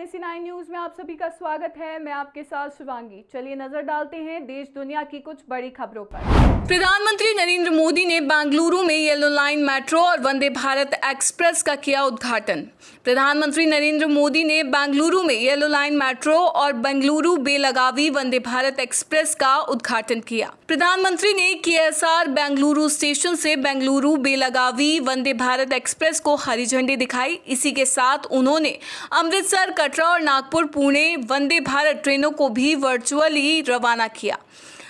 NSE9 news में आप सभी का स्वागत है। मैं आपके साथ शिवांगी। चलिए नजर डालते हैं देश दुनिया की कुछ बड़ी खबरों पर। प्रधानमंत्री नरेंद्र मोदी ने बेंगलुरु में येलो लाइन मेट्रो और वंदे भारत एक्सप्रेस का किया उद्घाटन। प्रधानमंत्री नरेंद्र मोदी ने बेंगलुरु में येलो लाइन मेट्रो और बेंगलुरु बेलगावी वंदे भारत एक्सप्रेस का उद्घाटन किया। प्रधानमंत्री ने KSR बेंगलुरु स्टेशन से बेंगलुरु बेलगावी वंदे भारत एक्सप्रेस को हरी झंडी दिखाई। इसी के साथ उन्होंने अमृतसर, कटरा और नागपुर पुणे वंदे भारत ट्रेनों को भी वर्चुअली रवाना किया।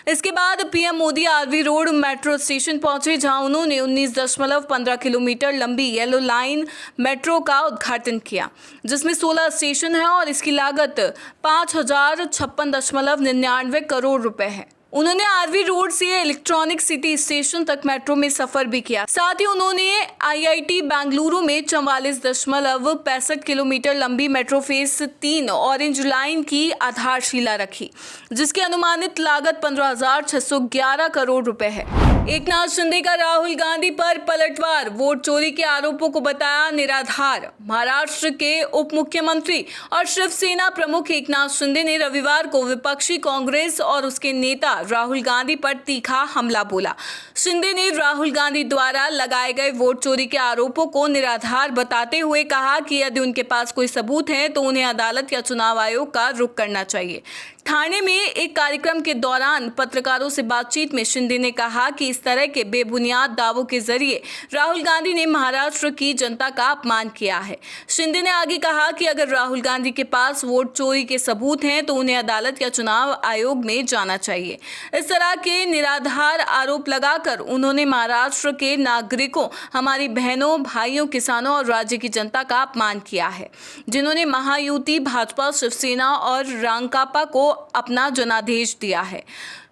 इसके बाद PM Modi RV road metro station पहुंचे, जहां उन्होंने 19.15 किलोमीटर लंबी येलो लाइन मेट्रो का उद्घाटन किया, जिसमें 16 स्टेशन हैं और इसकी लागत 5,056.99 करोड़ रुपए है। उन्होंने आरवी रोड से इलेक्ट्रॉनिक सिटी स्टेशन तक मेट्रो में सफर भी किया। साथ ही उन्होंने IIT बेंगलुरु में 44.65 किलोमीटर लंबी मेट्रो फेज 3 ऑरेंज लाइन की आधारशिला रखी, जिसकी अनुमानित लागत 15,611 करोड़ रुपए है। एकनाथ शिंदे का राहुल गांधी पर पलटवार, वोट चोरी के आरोपों को बताया निराधार। महाराष्ट्र के उप मुख्यमंत्री और शिवसेना प्रमुख एकनाथ शिंदे ने रविवार को विपक्षी कांग्रेस और उसके नेता राहुल गांधी पर तीखा हमला बोला। शिंदे ने राहुल गांधी द्वारा लगाए गए वोट चोरी के आरोपों को निराधार बताते हुए कहा कि यदि उनके पास कोई सबूत है तो उन्हें अदालत या चुनाव आयोग का रुख करना चाहिए। ठाणे में एक कार्यक्रम के दौरान पत्रकारों से बातचीत में शिंदे ने कहा कि इस तरह के बेबुनियाद दावों के जरिए राहुल गांधी ने महाराष्ट्र की जनता का अपमान किया है। शिंदे ने आगे कहा कि अगर राहुल गांधी के पास वोट चोरी के सबूत हैं तो उन्हें अदालत या चुनाव आयोग में जाना चाहिए। इस तरह के निराधार आरोप लगाकर उन्होंने महाराष्ट्र के नागरिकों, हमारी बहनों, भाइयों, किसानों और राज्य की जनता का अपमान किया है, जिन्होंने महायुति, भाजपा, शिवसेना और रांकापा को अपना जनादेश दिया है।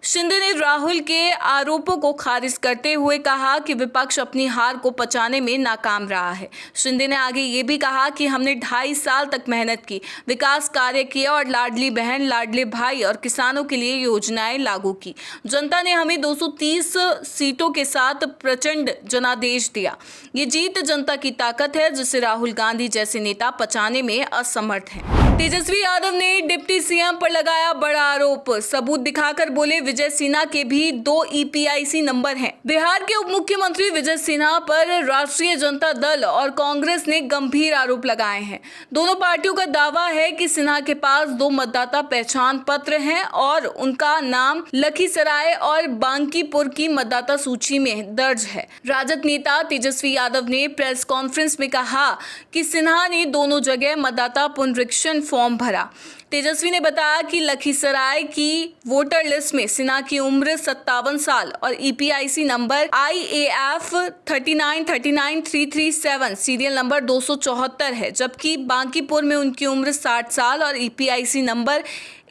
शिंदे ने राहुल के आरोपों को खारिज करते हुए कहा कि विपक्ष अपनी हार को पचाने में नाकाम रहा है। शिंदे ने आगे ये भी कहा कि हमने 2.5 साल तक मेहनत की, विकास कार्य किए और लाडली बहन, लाडले भाई और किसानों के लिए योजनाएं लागू की। जनता ने हमें 230 सीटों के साथ प्रचंड जनादेश दिया। ये जीत जनता की ताकत है, जिसे राहुल गांधी जैसे नेता पचाने में असमर्थ हैं। तेजस्वी यादव ने डिप्टी सीएम पर लगाया बड़ा आरोप। सबूत दिखाकर बोले विजय सिन्हा के भी 2 EPIC नंबर हैं। बिहार के उप मुख्यमंत्री विजय सिन्हा पर राष्ट्रीय जनता दल और कांग्रेस ने गंभीर आरोप लगाए हैं। दोनों पार्टियों का दावा है कि सिन्हा के पास 2 मतदाता पहचान पत्र हैं और उनका नाम लखीसराय और बांकीपुर की मतदाता सूची में दर्ज है। राजद नेता तेजस्वी यादव ने प्रेस कॉन्फ्रेंस में कहा कि सिन्हा ने दोनों जगह मतदाता पुनरीक्षण फॉर्म भरा। तेजस्वी ने बताया कि लखीसराय की वोटर लिस्ट में सिन्हा की उम्र 57 साल और EPIC number IAF 3939337 serial number 274 है, जबकि बांकीपुर में उनकी उम्र 60 साल और EPIC number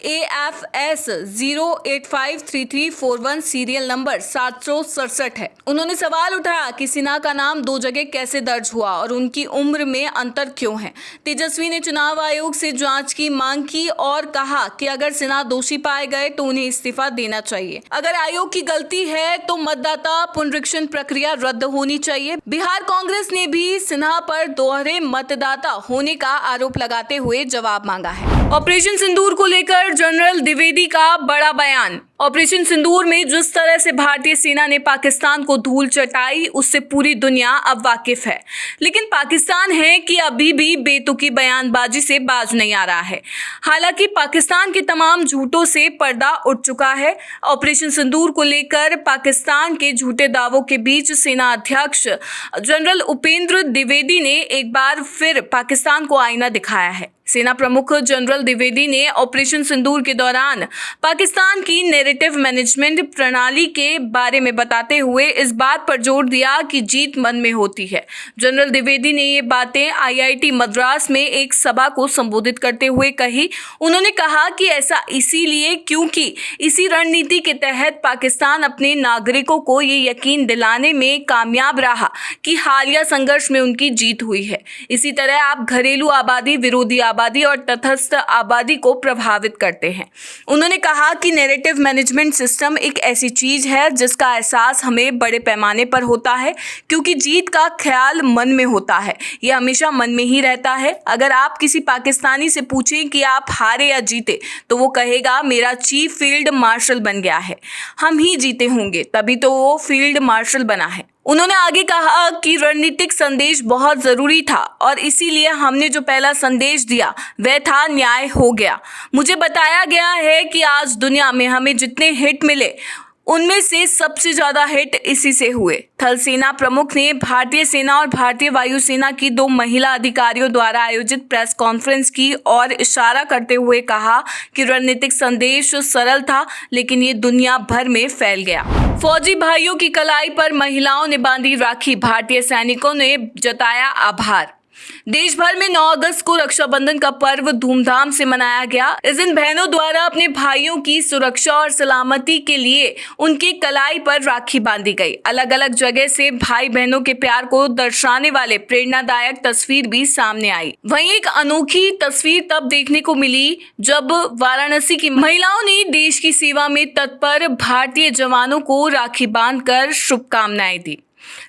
AFS 0853341 serial number 767 है। उन्होंने सवाल उठाया कि सिन्हा का नाम 2 जगह कैसे दर्ज हुआ और उनकी उम्र में अंतर क्यों है। तेजस्वी ने चुनाव आयोग से जांच की मांग की और कहा कि अगर सिन्हा दोषी पाए गए तो उन्हें इस्तीफा देना चाहिए। अगर आयोग की गलती है तो मतदाता पुनरीक्षण प्रक्रिया रद्द होनी चाहिए। बिहार कांग्रेस ने भी सिन्हा पर दोहरे मतदाता होने का आरोप लगाते हुए जवाब मांगा है। ऑपरेशन सिंदूर को लेकर जनरल द्विवेदी का बड़ा बयान। ऑपरेशन सिंदूर में जिस तरह से भारतीय सेना ने पाकिस्तान को धूल चटाई, उससे पूरी दुनिया अब वाकिफ है, लेकिन पाकिस्तान है कि अभी भी बेतुकी बयानबाजी से बाज नहीं आ रहा है। हालांकि पाकिस्तान के तमाम झूठों से पर्दा उठ चुका है। ऑपरेशन सिंदूर को लेकर पाकिस्तान के झूठे दावों के बीच सेना अध्यक्ष जनरल उपेंद्र द्विवेदी ने एक बार फिर पाकिस्तान को आईना दिखाया है। सेना प्रमुख जनरल द्विवेदी ने ऑपरेशन सिंदूर के दौरान पाकिस्तान की नैरेटिव मैनेजमेंट प्रणाली के बारे में बताते हुए इस बात पर जोर दिया कि जीत मन में होती है। जनरल द्विवेदी ने ये बातें IIT मद्रास में एक सभा को संबोधित करते हुए कही। उन्होंने कहा कि ऐसा इसीलिए क्योंकि इसी रणनीति के तहत पाकिस्तान अपने नागरिकों को ये यकीन दिलाने में कामयाब रहा कि हालिया संघर्ष में उनकी जीत हुई है। इसी तरह आप घरेलू आबादी, विरोधी आबादी और तटस्थ आबादी को प्रभावित करते हैं। उन्होंने कहा कि नैरेटिव मैनेजमेंट सिस्टम एक ऐसी चीज है जिसका एहसास हमें बड़े पैमाने पर होता है, क्योंकि जीत का ख्याल मन में होता है। यह हमेशा मन में ही रहता है। अगर आप किसी पाकिस्तानी से पूछें कि आप हारे या जीते, तो वो कहेगा मेरा चीफ फील्ड मार्शल बन गया है। हम ही जीते होंगे, तभी तो वो फील्ड मार्शल बना है। उन्होंने आगे कहा कि रणनीतिक संदेश बहुत जरूरी था और इसीलिए हमने जो पहला संदेश दिया वह था न्याय हो गया। मुझे बताया गया है कि आज दुनिया में हमें जितने हिट मिले उनमें से सबसे ज्यादा हिट इसी से हुए। थल सेना प्रमुख ने भारतीय सेना और भारतीय वायुसेना की 2 महिला अधिकारियों द्वारा आयोजित प्रेस कॉन्फ्रेंस की ओर इशारा करते हुए कहा कि रणनीतिक संदेश सरल था, लेकिन ये दुनिया भर में फैल गया। फौजी भाइयों की कलाई पर महिलाओं ने बांधी राखी, भारतीय सैनिकों ने जताया आभार। देश भर में 9 अगस्त को रक्षाबंधन का पर्व धूमधाम से मनाया गया। इस दिन बहनों द्वारा अपने भाइयों की सुरक्षा और सलामती के लिए उनके कलाई पर राखी बांधी गई। अलग अलग जगह से भाई बहनों के प्यार को दर्शाने वाले प्रेरणादायक तस्वीर भी सामने आई। वहीं एक अनोखी तस्वीर तब देखने को मिली जब वाराणसी की महिलाओं ने देश की सेवा में तत्पर भारतीय जवानों को राखी बांधकर शुभकामनाएं दी।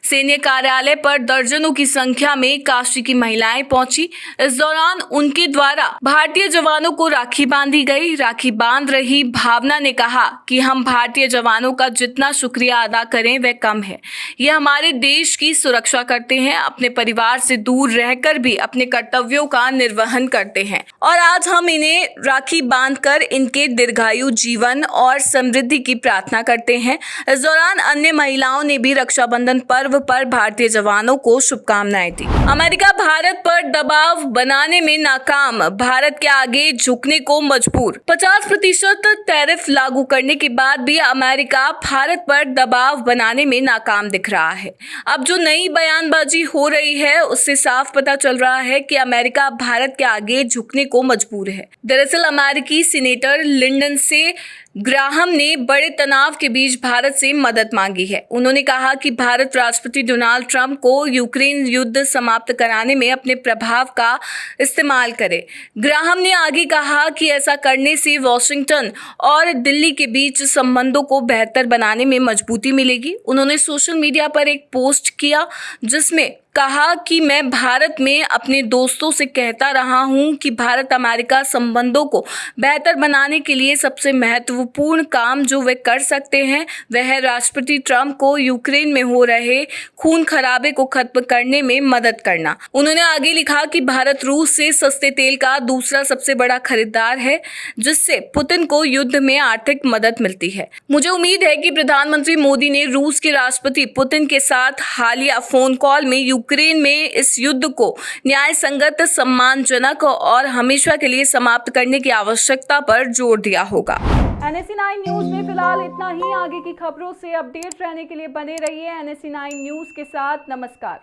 सैन्य कार्यालय पर दर्जनों की संख्या में काशी की महिलाएं पहुंची। इस दौरान उनके द्वारा भारतीय जवानों को राखी बांधी गई। राखी बांध रही भावना ने कहा कि हम भारतीय जवानों का जितना शुक्रिया अदा करें वह कम है। ये हमारे देश की सुरक्षा करते हैं, अपने परिवार से दूर रहकर भी अपने कर्तव्यों का निर्वहन करते हैं और आज हम इन्हें राखी बांधकर इनके दीर्घायु जीवन और समृद्धि की प्रार्थना करते हैं। इस दौरान अन्य महिलाओं ने भी रक्षाबंधन पर्व पर भारतीय जवानों को शुभकामनाएं दी। अमेरिका भारत पर दबाव बनाने में नाकाम, भारत के आगे झुकने को मजबूर। 50% टैरिफ लागू करने के बाद भी अमेरिका भारत पर दबाव बनाने में नाकाम दिख रहा है। अब जो नई बयानबाजी हो रही है उससे साफ पता चल रहा है कि अमेरिका भारत के आगे झुकने को मजबूर है। दरअसल अमेरिकी सीनेटर लिंडसे ग्राहम ने बड़े तनाव के बीच भारत से मदद मांगी है। उन्होंने कहा कि भारत राष्ट्रपति डोनाल्ड ट्रंप को यूक्रेन युद्ध समाप्त कराने में अपने प्रभाव का इस्तेमाल करे। ग्राहम ने आगे कहा कि ऐसा करने से वॉशिंगटन और दिल्ली के बीच संबंधों को बेहतर बनाने में मजबूती मिलेगी। उन्होंने सोशल मीडिया पर एक पोस्ट किया जिसमें कहा कि मैं भारत में अपने दोस्तों से कहता रहा हूं कि भारत अमेरिका संबंधों को बेहतर बनाने के लिए सबसे महत्वपूर्ण काम जो वे कर सकते हैं वह है राष्ट्रपति ट्रंप को यूक्रेन में हो रहे खून खराबे को खत्म करने में मदद करना। उन्होंने आगे लिखा कि भारत रूस से सस्ते तेल का दूसरा सबसे बड़ा खरीदार है, जिससे पुतिन को युद्ध में आर्थिक मदद मिलती है। मुझे उम्मीद है कि प्रधानमंत्री मोदी ने रूस के राष्ट्रपति पुतिन के साथ हालिया फोन कॉल में यूक्रेन में इस युद्ध को न्याय संगत, सम्मानजनक और हमेशा के लिए समाप्त करने की आवश्यकता पर जोर दिया होगा। NSE9 न्यूज में फिलहाल इतना ही। आगे की खबरों से अपडेट रहने के लिए बने रहिए NSE9 न्यूज के साथ। नमस्कार।